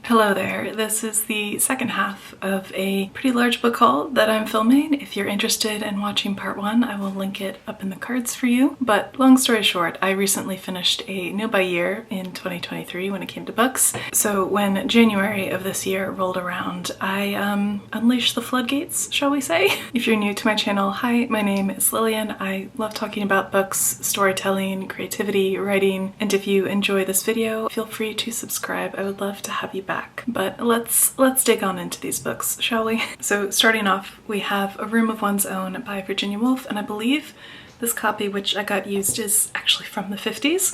Hello there, this is the second half of a pretty large book haul that I'm filming. If you're interested in watching part one, I will link it up in the cards for you. But long story short, I recently finished a new by year in 2023 when it came to books. So when January of this year rolled around, I unleashed the floodgates, shall we say? If you're new to my channel, hi, my name is Lillian. I love talking about books, storytelling, creativity, writing, and if you enjoy this video, feel free to subscribe. I would love to have you back. But let's dig on into these books, shall we? So starting off, we have A Room of One's Own by Virginia Woolf, and I believe this copy, which I got used, is actually from the 50s.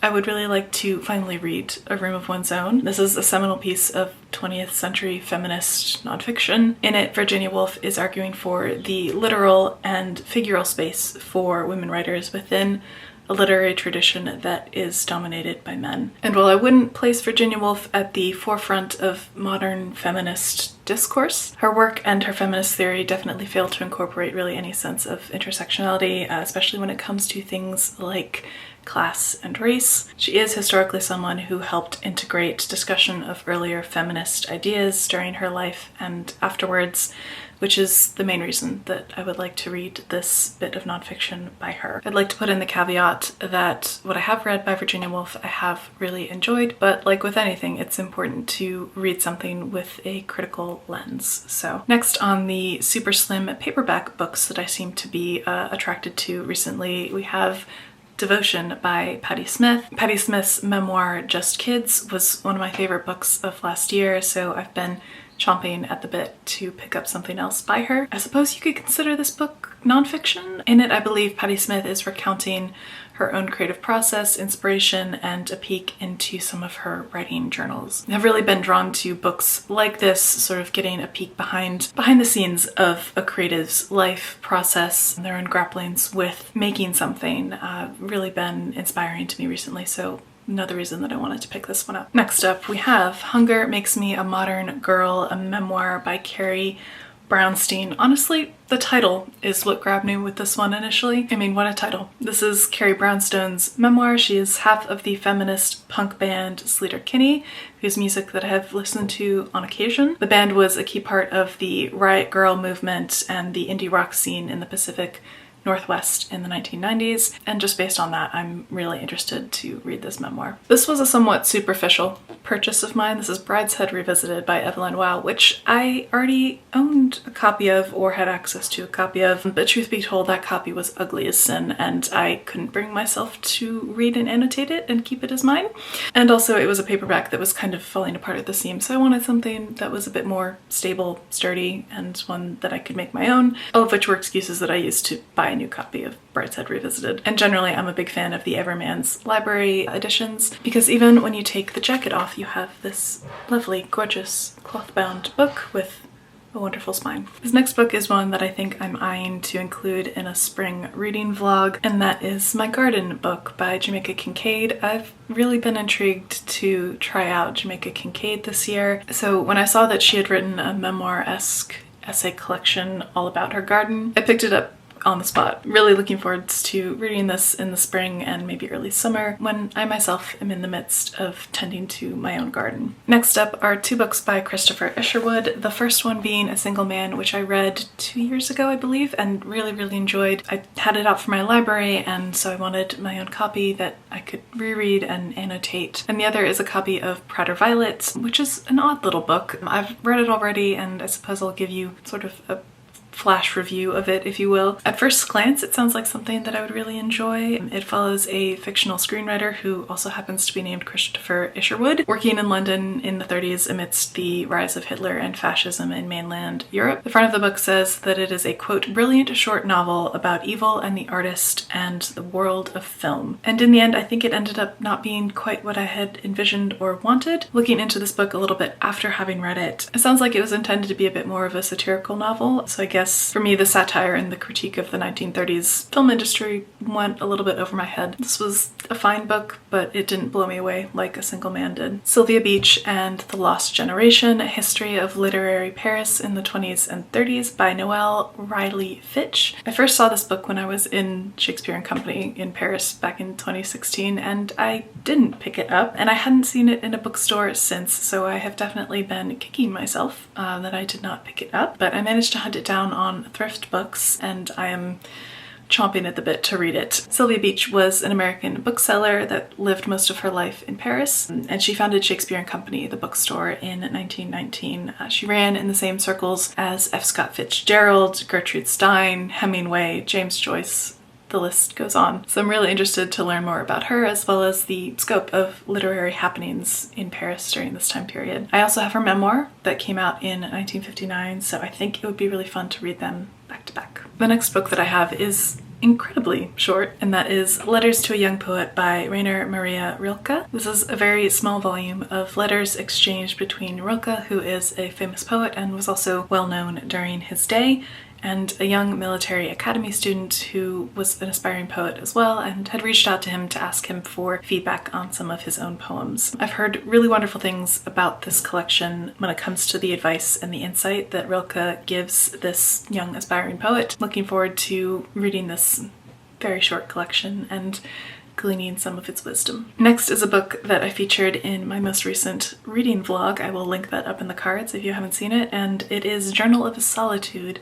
I would really like to finally read A Room of One's Own. This is a seminal piece of 20th century feminist nonfiction. In it, Virginia Woolf is arguing for the literal and figural space for women writers within a literary tradition that is dominated by men. And while I wouldn't place Virginia Woolf at the forefront of modern feminist discourse, her work and her feminist theory definitely fail to incorporate really any sense of intersectionality, especially when it comes to things like class and race. She is historically someone who helped integrate discussion of earlier feminist ideas during her life and afterwards, which is the main reason that I would like to read this bit of nonfiction by her. I'd like to put in the caveat that what I have read by Virginia Woolf I have really enjoyed, but like with anything, it's important to read something with a critical lens. So next on the super slim paperback books that I seem to be attracted to recently, we have Devotion by Patti Smith. Patti Smith's memoir, Just Kids, was one of my favorite books of last year, so I've been chomping at the bit to pick up something else by her. I suppose you could consider this book nonfiction. In it, I believe Patti Smith is recounting her own creative process, inspiration, and a peek into some of her writing journals. I've really been drawn to books like this, sort of getting a peek behind the scenes of a creative's life process and their own grapplings with making something. Really been inspiring to me recently, so another reason that I wanted to pick this one up. Next up, we have Hunger Makes Me a Modern Girl, a memoir by Carrie Brownstein. Honestly, the title is what grabbed me with this one initially. I mean, what a title. This is Carrie Brownstone's memoir. She is half of the feminist punk band Sleater-Kinney, whose music that I have listened to on occasion. The band was a key part of the Riot Grrrl movement and the indie rock scene in the Pacific Northwest in the 1990s, and just based on that, I'm really interested to read this memoir. This was a somewhat superficial purchase of mine. This is Brideshead Revisited by Evelyn, Waugh, which I already owned a copy of or had access to a copy of, but truth be told, that copy was ugly as sin, and I couldn't bring myself to read and annotate it and keep it as mine. And also, it was a paperback that was kind of falling apart at the seams, so I wanted something that was a bit more stable, sturdy, and one that I could make my own, all of which were excuses that I used to buy a new copy of Brideshead Revisited. And generally, I'm a big fan of the Everman's library editions, because even when you take the jacket off, you have this lovely, gorgeous cloth-bound book with a wonderful spine. This next book is one that I think I'm eyeing to include in a spring reading vlog, and that is My Garden book by Jamaica Kincaid. I've really been intrigued to try out Jamaica Kincaid this year. So when I saw that she had written a memoir-esque essay collection all about her garden, I picked it up on the spot. Really looking forward to reading this in the spring and maybe early summer when I myself am in the midst of tending to my own garden. Next up are two books by Christopher Isherwood. The first one being A Single Man, which I read 2 years ago, I believe, and really enjoyed. I had it out for my library, and so I wanted my own copy that I could reread and annotate. And the other is a copy of Prater Violet, which is an odd little book. I've read it already, and I suppose I'll give you sort of a flash review of it, if you will. At first glance, it sounds like something that I would really enjoy. It follows a fictional screenwriter who also happens to be named Christopher Isherwood, working in London in the 30s amidst the rise of Hitler and fascism in mainland Europe. The front of the book says that it is a, quote, brilliant short novel about evil and the artist and the world of film. And in the end, I think it ended up not being quite what I had envisioned or wanted. Looking into this book a little bit after having read it, it sounds like it was intended to be a bit more of a satirical novel, so I guess Paris. For me, the satire and the critique of the 1930s film industry went a little bit over my head. This was a fine book, but it didn't blow me away like A Single Man did. Sylvia Beach and The Lost Generation, A History of Literary Paris in the 20s and 30s by Noël Riley Fitch. I first saw this book when I was in Shakespeare and Company in Paris back in 2016, and I didn't pick it up, and I hadn't seen it in a bookstore since, so I have definitely been kicking myself that I did not pick it up, but I managed to hunt it down on Thrift Books, and I am chomping at the bit to read it. Sylvia Beach was an American bookseller that lived most of her life in Paris, and she founded Shakespeare and Company, the bookstore, in 1919. She ran in the same circles as F. Scott Fitzgerald, Gertrude Stein, Hemingway, James Joyce. The list goes on. So I'm really interested to learn more about her, as well as the scope of literary happenings in Paris during this time period. I also have her memoir that came out in 1959, so I think it would be really fun to read them back to back. The next book that I have is incredibly short, and that is Letters to a Young Poet by Rainer Maria Rilke. This is a very small volume of letters exchanged between Rilke, who is a famous poet and was also well known during his day, and a young military academy student who was an aspiring poet as well and had reached out to him to ask him for feedback on some of his own poems. I've heard really wonderful things about this collection when it comes to the advice and the insight that Rilke gives this young aspiring poet. Looking forward to reading this very short collection and gleaning some of its wisdom. Next is a book that I featured in my most recent reading vlog. I will link that up in the cards if you haven't seen it, and it is Journal of a Solitude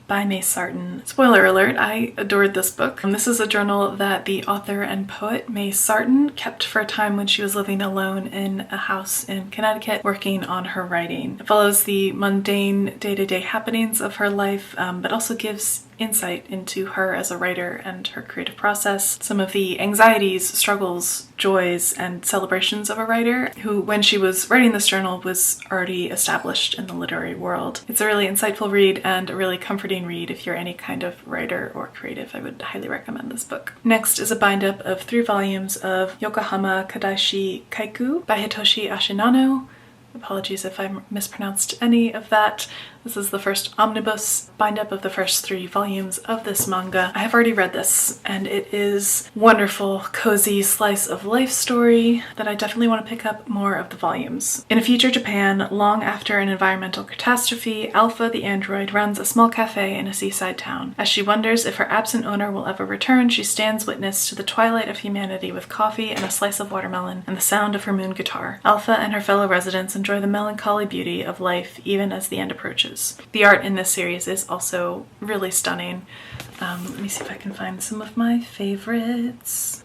by May Sarton. Spoiler alert, I adored this book. This is a journal that the author and poet May Sarton kept for a time when she was living alone in a house in Connecticut working on her writing. It follows the mundane day-to-day happenings of her life, but also gives insight into her as a writer and her creative process, some of the anxieties, struggles, joys, and celebrations of a writer who, when she was writing this journal, was already established in the literary world. It's a really insightful read and a really comforting read if you're any kind of writer or creative. I would highly recommend this book. Next is a bind-up of 3 volumes of Yokohama Kaidashi Kikou by Hitoshi Ashinano. Apologies if I mispronounced any of that. This is the first omnibus bind-up of the first 3 volumes of this manga. I have already read this, and it is wonderful, cozy slice of life story that I definitely want to pick up more of the volumes. In a future Japan, long after an environmental catastrophe, Alpha the android runs a small cafe in a seaside town. As she wonders if her absent owner will ever return, she stands witness to the twilight of humanity with coffee and a slice of watermelon and the sound of her moon guitar. Alpha and her fellow residents enjoy the melancholy beauty of life even as the end approaches. The art in this series is also really stunning. Let me see if I can find some of my favorites.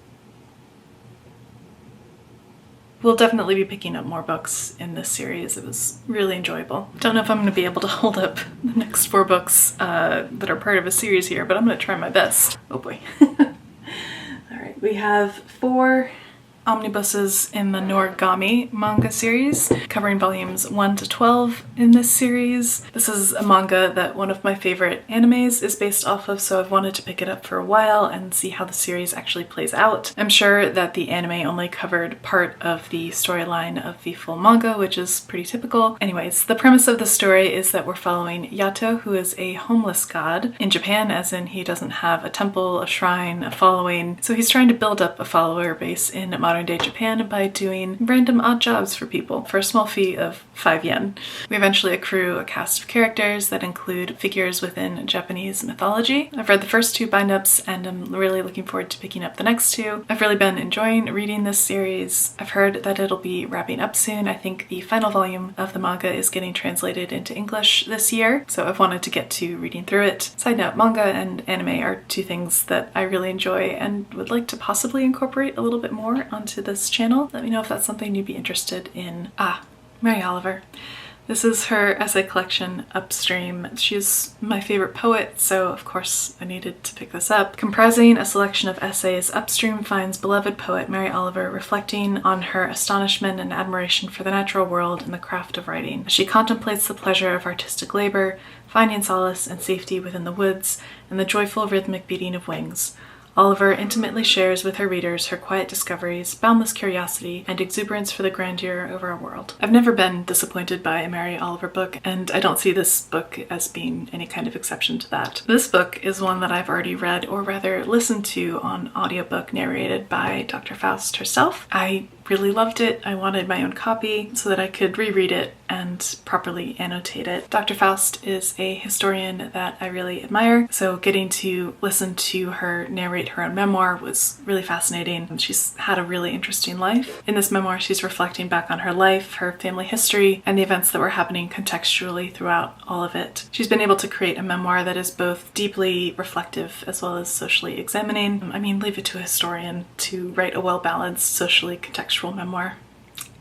We'll definitely be picking up more books in this series. It was really enjoyable. Don't know if I'm going to be able to hold up the next 4 books that are part of a series here, but I'm going to try my best. Oh boy. Alright, we have 4 omnibuses in the Noragami manga series, covering volumes 1 to 12 in this series. This is a manga that one of my favorite animes is based off of, so I've wanted to pick it up for a while and see how the series actually plays out. I'm sure that the anime only covered part of the storyline of the full manga, which is pretty typical. Anyways, the premise of the story is that we're following Yato, who is a homeless god in Japan, as in he doesn't have a temple, a shrine, a following, so he's trying to build up a follower base in modern day Japan by doing random odd jobs for people for a small fee of 5 yen. We eventually accrue a cast of characters that include figures within Japanese mythology. I've read the first 2 bind-ups and I'm really looking forward to picking up the next 2. I've really been enjoying reading this series. I've heard that it'll be wrapping up soon. I think the final volume of the manga is getting translated into English this year, so I've wanted to get to reading through it. Side note, manga and anime are 2 things that I really enjoy and would like to possibly incorporate a little bit more onto this channel. Let me know if that's something you'd be interested in. Mary Oliver. This is her essay collection, Upstream. She's my favorite poet, so of course I needed to pick this up. Comprising a selection of essays, Upstream finds beloved poet Mary Oliver reflecting on her astonishment and admiration for the natural world and the craft of writing. She contemplates the pleasure of artistic labor, finding solace and safety within the woods and the joyful rhythmic beating of wings. Oliver intimately shares with her readers her quiet discoveries, boundless curiosity, and exuberance for the grandeur of our world. I've never been disappointed by a Mary Oliver book, and I don't see this book as being any kind of exception to that. This book is one that I've already read, or rather listened to on audiobook narrated by Dr. Faust herself. I really loved it. I wanted my own copy so that I could reread it and properly annotate it. Dr. Faust is a historian that I really admire, so getting to listen to her narrate her own memoir was really fascinating. She's had a really interesting life. In this memoir, she's reflecting back on her life, her family history, and the events that were happening contextually throughout all of it. She's been able to create a memoir that is both deeply reflective as well as socially examining. I mean, leave it to a historian to write a well-balanced, socially contextual memoir.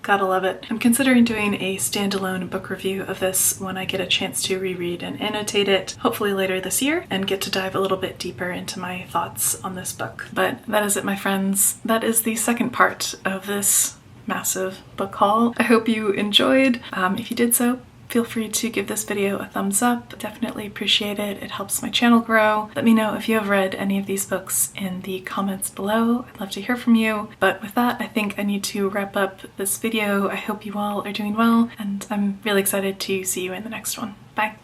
Gotta love it. I'm considering doing a standalone book review of this when I get a chance to reread and annotate it, hopefully later this year, and get to dive a little bit deeper into my thoughts on this book. But that is it, my friends. That is the second part of this massive book haul. I hope you enjoyed. If you did so, feel free to give this video a thumbs up. Definitely appreciate it. It helps my channel grow. Let me know if you have read any of these books in the comments below. I'd love to hear from you. But with that, I think I need to wrap up this video. I hope you all are doing well, and I'm really excited to see you in the next one. Bye.